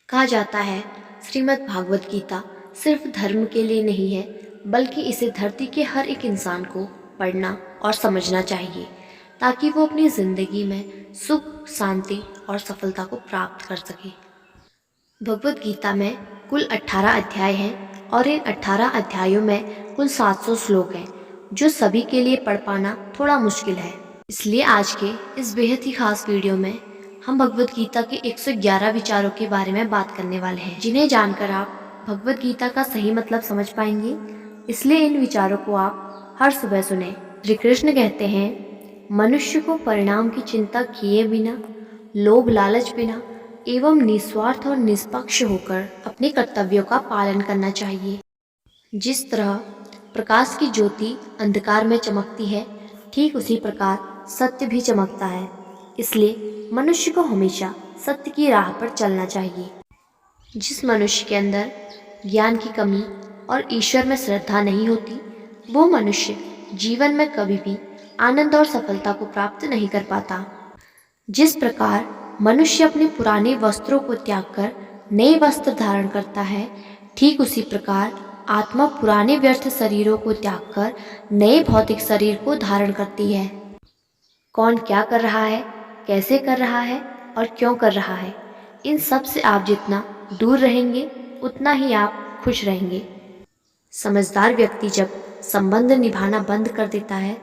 कहा जाता है श्रीमद् भागवत गीता सिर्फ धर्म के लिए नहीं है, बल्कि इसे धरती के हर एक इंसान को पढ़ना और समझना चाहिए ताकि वो अपनी ज़िंदगी में सुख, शांति और सफलता को प्राप्त कर सके। भगवत गीता में कुल 18 अध्याय हैं और इन 18 अध्यायों में कुल 700 श्लोक हैं, जो सभी के लिए पढ़ पाना थोड़ा मुश्किल है। इसलिए आज के इस बेहद ही खास वीडियो में हम भगवत गीता के 111 विचारों के बारे में बात करने वाले हैं, जिन्हें जानकर आप भगवत गीता का सही मतलब समझ पाएंगे। इसलिए इन विचारों को आप हर सुबह सुने। श्री कृष्ण कहते हैं, मनुष्य को परिणाम की चिंता किए बिना, लोभ लालच बिना एवं निस्वार्थ और निष्पक्ष होकर अपने कर्तव्यों का पालन करना चाहिए। जिस तरह प्रकाश की ज्योति अंधकार में चमकती है, ठीक उसी प्रकार सत्य भी चमकता है। इसलिए मनुष्य को हमेशा सत्य की राह पर चलना चाहिए। जिस मनुष्य के अंदर ज्ञान की कमी और ईश्वर में श्रद्धा नहीं होती, वो मनुष्य जीवन में कभी भी आनंद और सफलता को प्राप्त नहीं कर पाता। जिस प्रकार मनुष्य अपने पुराने वस्त्रों को त्याग कर नए वस्त्र धारण करता है, ठीक उसी प्रकार आत्मा पुराने व्यर्थ शरीरों को त्याग कर नए भौतिक शरीर को धारण करती है। कौन क्या कर रहा है, कैसे कर रहा है और क्यों कर रहा है, इन सब से आप जितना दूर रहेंगे उतना ही आप खुश रहेंगे। समझदार व्यक्ति जब संबंध निभाना बंद कर देता है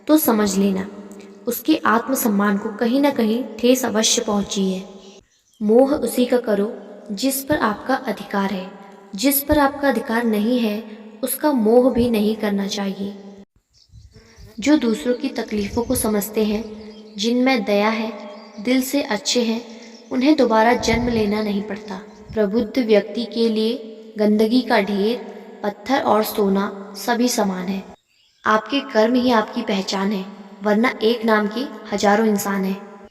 तो समझ लेना उसके आत्मसम्मान को कहीं ना कहीं ठेस अवश्य पहुंची है। मोह उसी का करो जिस पर आपका अधिकार है। जिस पर आपका अधिकार नहीं है उसका मोह भी नहीं करना चाहिए। जो दूसरों की तकलीफ़ों को समझते हैं, जिनमें दया है, दिल से अच्छे हैं, उन्हें दोबारा जन्म लेना नहीं पड़ता। प्रबुद्ध व्यक्ति के लिए गंदगी का ढेर, पत्थर और सोना सभी समान है। आपके कर्म ही आपकी पहचान है, वरना एक नाम के हजारों इंसान हैं।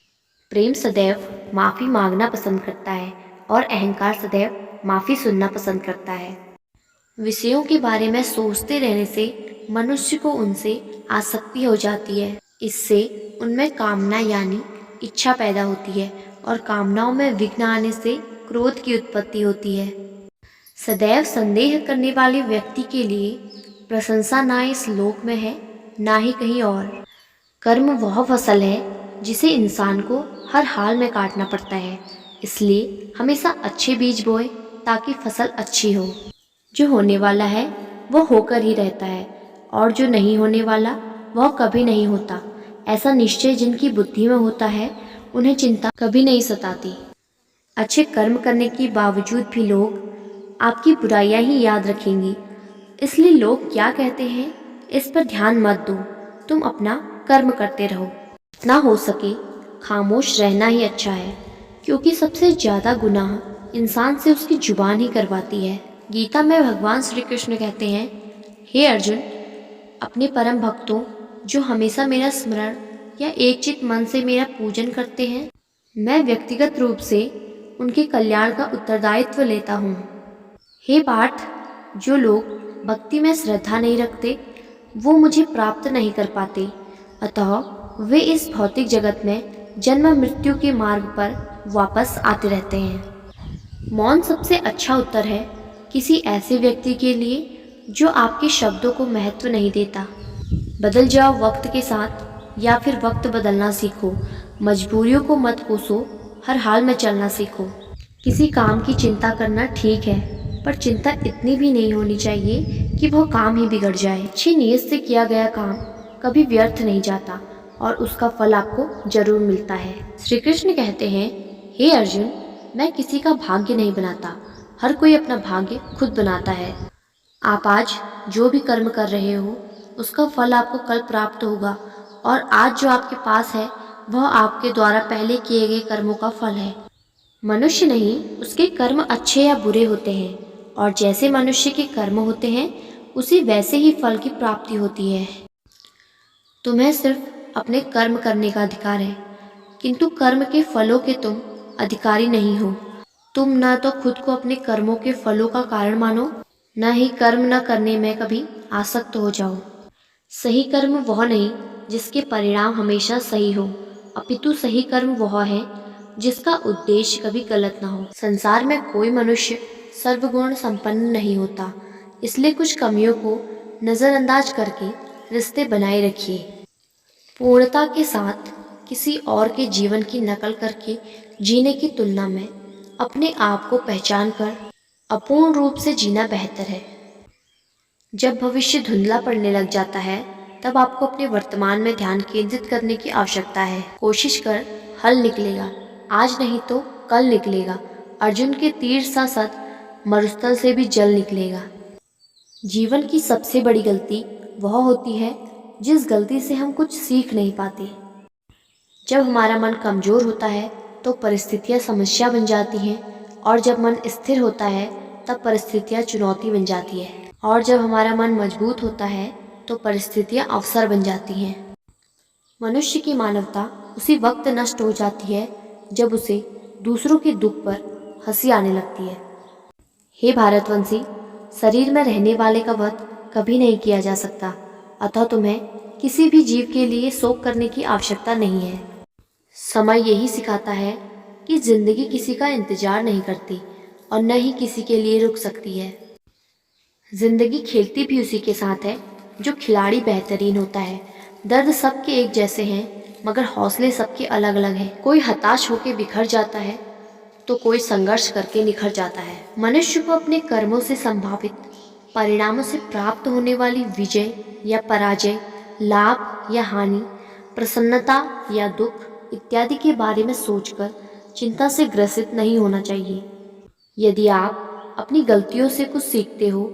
प्रेम सदैव माफ़ी मांगना पसंद करता है और अहंकार सदैव माफ़ी सुनना पसंद करता है। विषयों के बारे में सोचते रहने से मनुष्य को उनसे आसक्ति हो जाती है। इससे उनमें कामना यानी इच्छा पैदा होती है और कामनाओं में विघ्न आने से क्रोध की उत्पत्ति होती है। सदैव संदेह करने वाले व्यक्ति के लिए प्रशंसा ना इस लोक में है, ना ही कहीं और। कर्म वह फसल है जिसे इंसान को हर हाल में काटना पड़ता है। इसलिए हमेशा अच्छे बीज बोए ताकि फसल अच्छी हो। जो होने वाला है वो होकर ही रहता है और जो नहीं होने वाला वह कभी नहीं होता। ऐसा निश्चय जिनकी बुद्धि में होता है, उन्हें चिंता कभी नहीं सताती। अच्छे कर्म करने के बावजूद भी लोग आपकी बुराइयां ही याद रखेंगी। इसलिए लोग क्या कहते हैं इस पर ध्यान मत दो, तुम अपना कर्म करते रहो। जितना हो सके खामोश रहना ही अच्छा है, क्योंकि सबसे ज़्यादा गुनाह इंसान से उसकी जुबान ही करवाती है। गीता में भगवान श्री कृष्ण कहते हैं, हे अर्जुन, अपने परम भक्तों जो हमेशा मेरा स्मरण या एकचित्त मन से मेरा पूजन करते हैं, मैं व्यक्तिगत रूप से उनके कल्याण का उत्तरदायित्व लेता हूँ। हे पार्थ, जो लोग भक्ति में श्रद्धा नहीं रखते वो मुझे प्राप्त नहीं कर पाते, अतः वे इस भौतिक जगत में जन्म मृत्यु के मार्ग पर वापस आते रहते हैं। मौन सबसे अच्छा उत्तर है किसी ऐसे व्यक्ति के लिए जो आपके शब्दों को महत्व नहीं देता। बदल जाओ वक्त के साथ या फिर वक्त बदलना सीखो। मजबूरियों को मत कोसो, हर हाल में चलना सीखो। किसी काम की चिंता करना ठीक है, पर चिंता इतनी भी नहीं होनी चाहिए कि वह काम ही बिगड़ जाए। अच्छी नीयत से किया गया काम कभी व्यर्थ नहीं जाता और उसका फल आपको जरूर मिलता है। श्री कृष्ण कहते हैं, हे अर्जुन, मैं किसी का भाग्य नहीं बनाता, हर कोई अपना भाग्य खुद बनाता है। आप आज जो भी कर्म कर रहे हो उसका फल आपको कल प्राप्त होगा, और आज जो आपके पास है वह आपके द्वारा पहले किए गए कर्मों का फल है। मनुष्य नहीं, उसके कर्म अच्छे या बुरे होते हैं, और जैसे मनुष्य के कर्म होते हैं उसे वैसे ही फल की प्राप्ति होती है। तुम्हें सिर्फ अपने कर्म करने का अधिकार है, किंतु कर्म के फलों के तुम अधिकारी नहीं हो। तुम न तो खुद को अपने कर्मों के फलों का कारण मानो, न ही कर्म न करने में कभी आसक्त हो जाओ। सही कर्म वह नहीं जिसके परिणाम हमेशा सही हो, अपितु सही कर्म वह है जिसका उद्देश्य कभी गलत ना हो। संसार में कोई मनुष्य सर्वगुण संपन्न नहीं होता, इसलिए कुछ कमियों को नज़रअंदाज करके रिश्ते बनाए रखिए। पूर्णता के साथ किसी और के जीवन की नकल करके जीने की तुलना में अपने आप को पहचान कर अपूर्ण रूप से जीना बेहतर है। जब भविष्य धुंधला पड़ने लग जाता है, तब आपको अपने वर्तमान में ध्यान केंद्रित करने की आवश्यकता है। कोशिश कर, हल निकलेगा, आज नहीं तो कल निकलेगा। अर्जुन के तीर सा सत मरुस्थल से भी जल निकलेगा। जीवन की सबसे बड़ी गलती वह होती है जिस गलती से हम कुछ सीख नहीं पाते। जब हमारा मन कमज़ोर होता है तो परिस्थितियाँ समस्या बन जाती हैं, और जब मन स्थिर होता है तब परिस्थितियाँ चुनौती बन जाती है, और जब हमारा मन मजबूत होता है तो परिस्थितियाँ अवसर बन जाती हैं। मनुष्य की मानवता उसी वक्त नष्ट हो जाती है जब उसे दूसरों के दुख पर हंसी आने लगती है। हे भारतवंशी, शरीर में रहने वाले का वध कभी नहीं किया जा सकता, अतः तुम्हें किसी भी जीव के लिए शोक करने की आवश्यकता नहीं है। समय यही सिखाता है कि जिंदगी किसी का इंतजार नहीं करती और न ही किसी के लिए रुक सकती है। जिंदगी खेलती भी उसी के साथ है जो खिलाड़ी बेहतरीन होता है। दर्द सबके एक जैसे हैं, मगर हौसले सबके अलग अलग हैं। कोई हताश होकर बिखर जाता है तो कोई संघर्ष करके निखर जाता है। मनुष्य को अपने कर्मों से संभावित परिणामों से प्राप्त होने वाली विजय या पराजय, लाभ या हानि, प्रसन्नता या दुख इत्यादि के बारे में सोचकर चिंता से ग्रसित नहीं होना चाहिए। यदि आप अपनी गलतियों से कुछ सीखते हो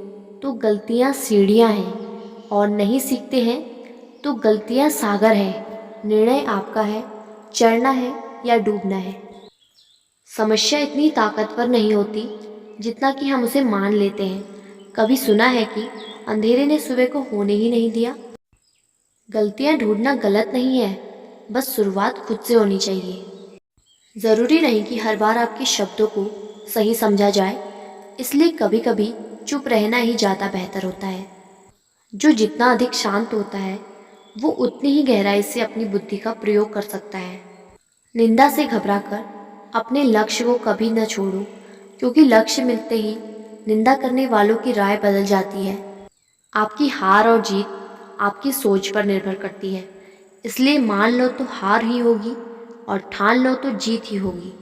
तो गलतियाँ सीढ़ियाँ हैं, और नहीं सीखते हैं तो गलतियाँ सागर हैं। निर्णय आपका है, चढ़ना है या डूबना है। समस्या इतनी ताकतवर नहीं होती जितना कि हम उसे मान लेते हैं। कभी सुना है कि अंधेरे ने सुबह को होने ही नहीं दिया? गलतियाँ ढूंढना गलत नहीं है, बस शुरुआत खुद से होनी चाहिए। ज़रूरी नहीं कि हर बार आपके शब्दों को सही समझा जाए, इसलिए कभी कभी चुप रहना ही ज़्यादा बेहतर होता है। जो जितना अधिक शांत होता है वो उतनी ही गहराई से अपनी बुद्धि का प्रयोग कर सकता है। निंदा से घबराकर अपने लक्ष्य को कभी न छोड़ो, क्योंकि लक्ष्य मिलते ही निंदा करने वालों की राय बदल जाती है। आपकी हार और जीत आपकी सोच पर निर्भर करती है, इसलिए मान लो तो हार ही होगी और ठान लो तो जीत ही होगी।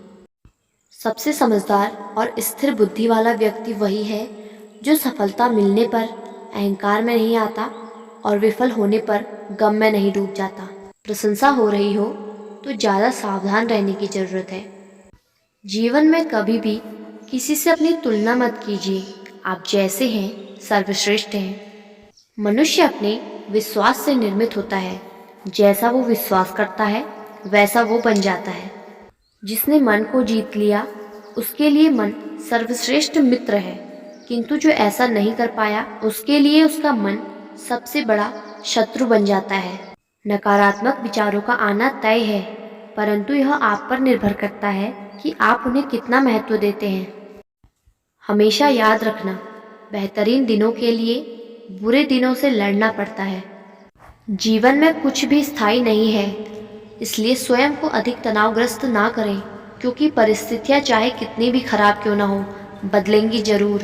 सबसे समझदार और स्थिर बुद्धि वाला व्यक्ति वही है जो सफलता मिलने पर अहंकार में नहीं आता और विफल होने पर गम में नहीं डूब जाता। प्रशंसा हो रही हो तो ज़्यादा सावधान रहने की ज़रूरत है। जीवन में कभी भी किसी से अपनी तुलना मत कीजिए। आप जैसे हैं सर्वश्रेष्ठ हैं। मनुष्य अपने विश्वास से निर्मित होता है। जैसा वो विश्वास करता है वैसा वो बन जाता है। जिसने मन को जीत लिया उसके लिए मन सर्वश्रेष्ठ मित्र है, किंतु जो ऐसा नहीं कर पाया उसके लिए उसका मन सबसे बड़ा शत्रु बन जाता है। नकारात्मक विचारों का आना तय है, परंतु यह आप पर निर्भर करता है कि आप उन्हें कितना महत्व देते हैं। हमेशा याद रखना, बेहतरीन दिनों के लिए बुरे दिनों से लड़ना पड़ता है। जीवन में कुछ भी स्थायी नहीं है, इसलिए स्वयं को अधिक तनावग्रस्त ना करें, क्योंकि परिस्थितियाँ चाहे कितनी भी खराब क्यों ना हो, बदलेंगी जरूर।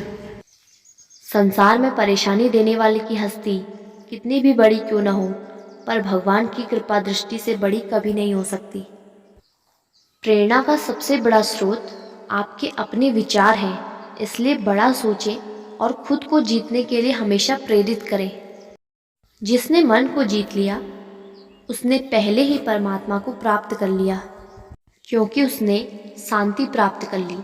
संसार में परेशानी देने वाले की हस्ती कितनी भी बड़ी क्यों ना हो, पर भगवान की कृपा दृष्टि से बड़ी कभी नहीं हो सकती। प्रेरणा का सबसे बड़ा स्रोत आपके अपने विचार हैं, इसलिए बड़ा सोचें और खुद को जीतने के लिए हमेशा प्रेरित करें। जिसने मन को जीत लिया उसने पहले ही परमात्मा को प्राप्त कर लिया, क्योंकि उसने शांति प्राप्त कर ली।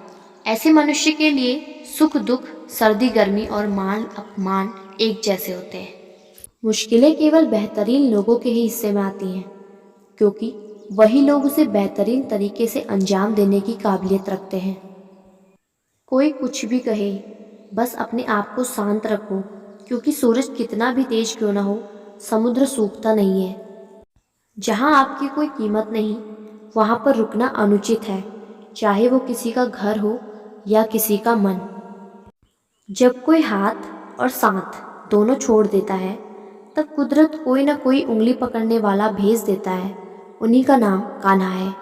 ऐसे मनुष्य के लिए सुख दुख, सर्दी गर्मी और मान अपमान एक जैसे होते हैं। मुश्किलें केवल बेहतरीन लोगों के ही हिस्से में आती हैं, क्योंकि वही लोग उसे बेहतरीन तरीके से अंजाम देने की काबिलियत रखते हैं। कोई कुछ भी कहे, बस अपने आप को शांत रखो, क्योंकि सूरज कितना भी तेज क्यों ना हो, समुद्र सूखता नहीं है। जहाँ आपकी कोई कीमत नहीं, वहाँ पर रुकना अनुचित है, चाहे वो किसी का घर हो या किसी का मन। जब कोई हाथ और साथ दोनों छोड़ देता है, तब कुदरत कोई ना कोई उंगली पकड़ने वाला भेज देता है। उन्हीं का नाम कान्हा है।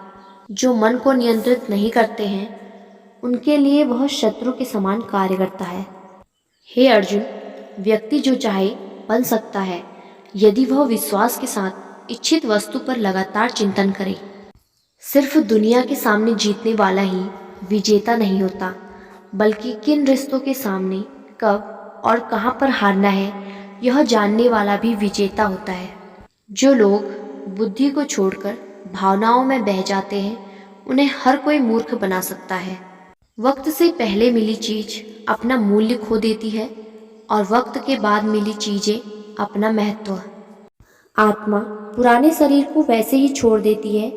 जो मन को नियंत्रित नहीं करते हैं उनके लिए वह शत्रु के समान कार्य करता है। हे अर्जुन, व्यक्ति जो चाहे बन सकता है यदि वह विश्वास के साथ इच्छित वस्तु पर लगातार चिंतन करे। सिर्फ दुनिया के सामने जीतने वाला ही विजेता नहीं होता, बल्कि किन रिश्तों के सामने कब और कहाँ पर हारना है यह जानने वाला भी विजेता होता है। जो लोग बुद्धि को छोड़कर भावनाओं में बह जाते हैं उन्हें हर कोई मूर्ख बना सकता है। वक्त से पहले मिली चीज अपना मूल्य खो देती है और वक्त के बाद मिली चीजें अपना महत्व। आत्मा पुराने शरीर को वैसे ही छोड़ देती है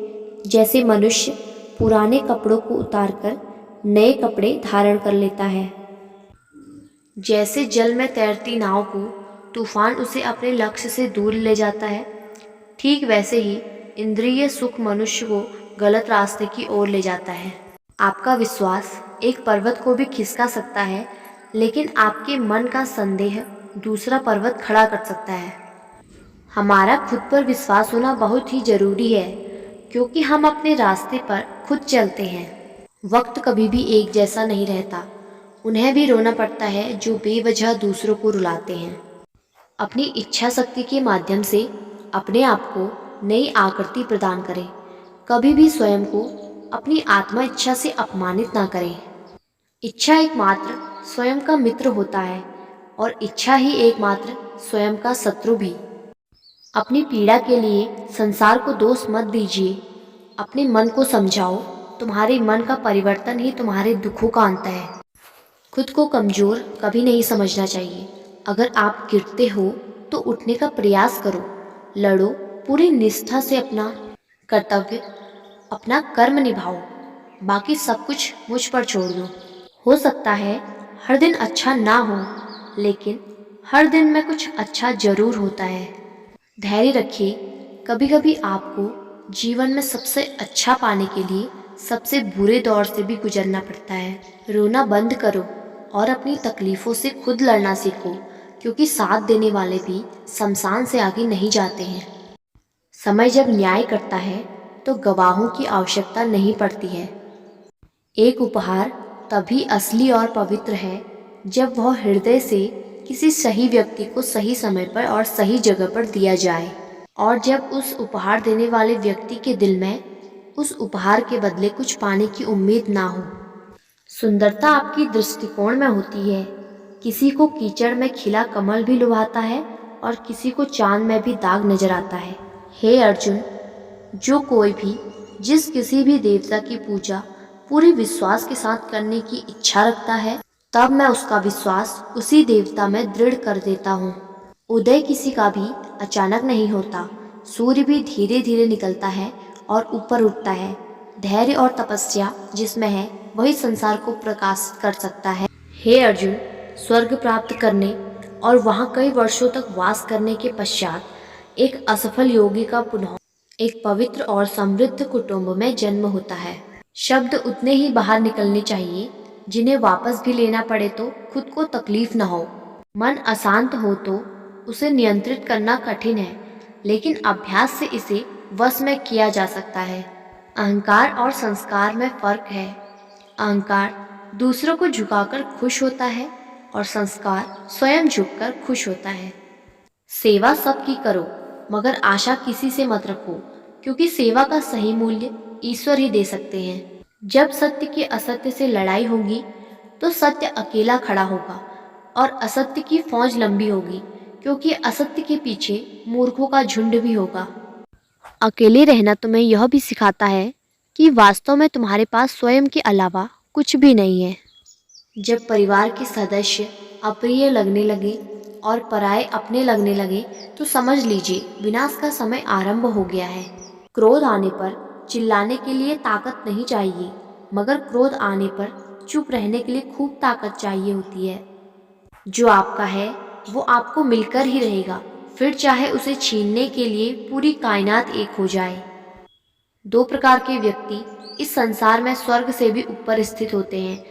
जैसे मनुष्य पुराने कपड़ों को उतारकर नए कपड़े धारण कर लेता है। जैसे जल में तैरती नाव को तूफान उसे अपने लक्ष्य से दूर ले जाता है, ठीक वैसे ही इंद्रिय सुख मनुष्य को गलत रास्ते की ओर ले जाता है। आपका विश्वास एक पर्वत को भी खिसका सकता है, लेकिन आपके मन का संदेह दूसरा पर्वत खड़ा कर सकता है। हमारा खुद पर विश्वास होना बहुत ही जरूरी है, क्योंकि हम अपने रास्ते पर खुद चलते हैं। वक्त कभी भी एक जैसा नहीं रहता, उन्हें भी रोना पड़ता है जो बेवजह दूसरों को रुलाते हैं। अपनी इच्छा शक्ति के माध्यम से अपने आप को नई आकृति प्रदान करें। कभी भी स्वयं को अपनी आत्मा इच्छा से अपमानित ना करें। इच्छा एकमात्र स्वयं का मित्र होता है और इच्छा ही एकमात्र स्वयं का शत्रु भी। अपनी पीड़ा के लिए संसार को दोष मत दीजिए, अपने मन को समझाओ। तुम्हारे मन का परिवर्तन ही तुम्हारे दुखों का अंत है। खुद को कमजोर कभी नहीं समझना चाहिए। अगर आप गिरते हो तो उठने का प्रयास करो, लड़ो, पूरी निष्ठा से अपना कर्तव्य, अपना कर्म निभाओ। बाकी सब कुछ मुझ पर छोड़ दो। हो सकता है हर दिन अच्छा ना हो, लेकिन हर दिन में कुछ अच्छा जरूर होता है। धैर्य रखिए, कभी कभी आपको जीवन में सबसे अच्छा पाने के लिए सबसे बुरे दौर से भी गुजरना पड़ता है। रोना बंद करो और अपनी तकलीफों से खुद लड़ना सीखो, क्योंकि साथ देने वाले भी शमशान से आगे नहीं जाते हैं। समय जब न्याय करता है तो गवाहों की आवश्यकता नहीं पड़ती है। एक उपहार तभी असली और पवित्र है जब वह हृदय से किसी सही व्यक्ति को सही समय पर और सही जगह पर दिया जाए, और जब उस उपहार देने वाले व्यक्ति के दिल में उस उपहार के बदले कुछ पाने की उम्मीद ना हो। सुंदरता आपकी दृष्टिकोण में होती है। किसी को कीचड़ में खिला कमल भी लुभाता है और किसी को चांद में भी दाग नजर आता है। हे अर्जुन, जो कोई भी जिस किसी भी देवता की पूजा पूरे विश्वास के साथ करने की इच्छा रखता है, तब मैं उसका विश्वास उसी देवता में दृढ़ कर देता हूँ। उदय किसी का भी अचानक नहीं होता। सूर्य भी धीरे धीरे निकलता है और ऊपर उठता है। धैर्य और तपस्या जिसमें है वही संसार को प्रकाशित कर सकता है। हे अर्जुन, स्वर्ग प्राप्त करने और वहाँ कई वर्षों तक वास करने के पश्चात एक असफल योगी का पुनः एक पवित्र और समृद्ध कुटुंब में जन्म होता है। शब्द उतने ही बाहर निकलने चाहिए जिन्हें वापस भी लेना पड़े तो खुद को तकलीफ न हो। मन अशांत हो तो उसे नियंत्रित करना कठिन है, लेकिन अभ्यास से इसे वश में किया जा सकता है। अहंकार और संस्कार में फर्क है। अहंकार दूसरों को झुकाकर खुश होता है और संस्कार स्वयं झुककर खुश होता है। सेवा सबकी करो, मगर आशा किसी से मत रखो, क्योंकि सेवा का सही मूल्य ईश्वर ही दे सकते हैं। जब सत्य की असत्य से लड़ाई होगी तो सत्य अकेला खड़ा होगा और असत्य की फौज लंबी होगी, क्योंकि असत्य के पीछे मूर्खों का झुंड भी होगा। अकेले रहना तुम्हें यह भी सिखाता है कि वास्तव में तुम्हारे पास स्वयं के अलावा कुछ भी नहीं है। जब परिवार के सदस्य अप्रिय लगने लगे और पराये अपने लगने लगे तो समझ लीजिए विनाश का समय आरंभ हो गया है। क्रोध आने पर चिल्लाने के लिए ताकत नहीं चाहिए, मगर क्रोध आने पर चुप रहने के लिए खूब ताकत चाहिए होती है। जो आपका है वो आपको मिलकर ही रहेगा, फिर चाहे उसे छीनने के लिए पूरी कायनात एक हो जाए। दो प्रकार के व्यक्ति इस संसार में स्वर्ग से भी ऊपर स्थित होते हैं।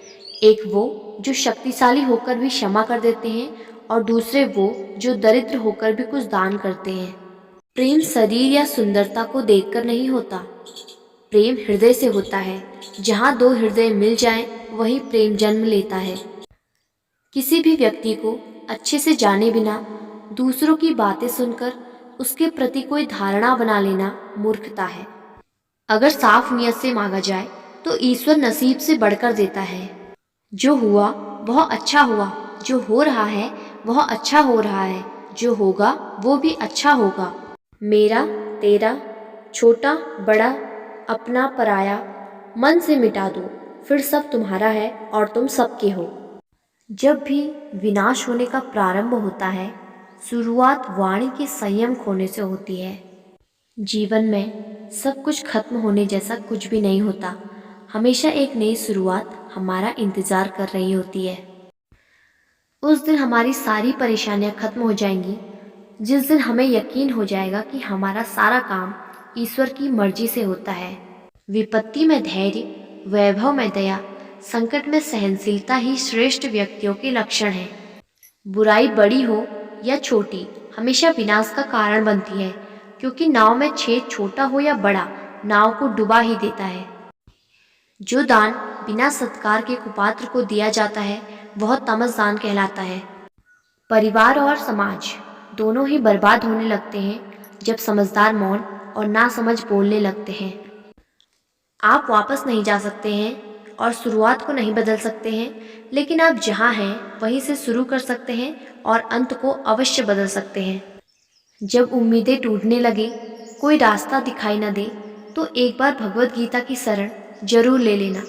एक वो जो शक्तिशाली होकर भी क्षमा कर देते हैं, और दूसरे वो जो दरिद्र होकर भी कुछ दान करते हैं। प्रेम शरीर या सुंदरता को देखकर नहीं होता, प्रेम हृदय से होता है। जहाँ दो हृदय मिल जाएं, वहीं प्रेम जन्म लेता है। किसी भी व्यक्ति को अच्छे से जाने बिना दूसरों की बातें सुनकर उसके प्रति कोई धारणा बना लेना मूर्खता है। अगर साफ नियत से मांगा जाए तो ईश्वर नसीब से बढ़कर देता है। जो हुआ वह अच्छा हुआ, जो हो रहा है वह अच्छा हो रहा है, जो होगा वो भी अच्छा होगा। मेरा तेरा, छोटा बड़ा, अपना पराया, मन से मिटा दो, फिर सब तुम्हारा है और तुम सबके हो। जब भी विनाश होने का प्रारंभ होता है, शुरुआत वाणी के संयम खोने से होती है। जीवन में सब कुछ खत्म होने जैसा कुछ भी नहीं होता। हमेशा एक नई शुरुआत हमारा इंतजार कर रही होती है। उस दिन हमारी सारी परेशानियां खत्म हो जाएंगी, जिस दिन हमें यकीन हो जाएगा कि हमारा सारा काम ईश्वर की मर्जी से होता है। विपत्ति में धैर्य, वैभव में दया, संकट में सहनशीलता ही श्रेष्ठ व्यक्तियों के लक्षण हैं। बुराई बड़ी हो या छोटी, हमेशा विनाश का कारण बनती है, क्योंकि नाव में छेद छोटा हो या बड़ा, नाव को डुबा ही देता है। जो दान बिना सत्कार के कुपात्र को दिया जाता है, वह तमसदान कहलाता है। परिवार और समाज दोनों ही बर्बाद होने लगते हैं जब समझदार मौन और नासमझ बोलने लगते हैं। आप वापस नहीं जा सकते हैं और शुरुआत को नहीं बदल सकते हैं, लेकिन आप जहाँ हैं वहीं से शुरू कर सकते हैं और अंत को अवश्य बदल सकते हैं। जब उम्मीदें टूटने लगे, कोई रास्ता दिखाई न दे, तो एक बार भगवत गीता की शरण जरूर ले लेना।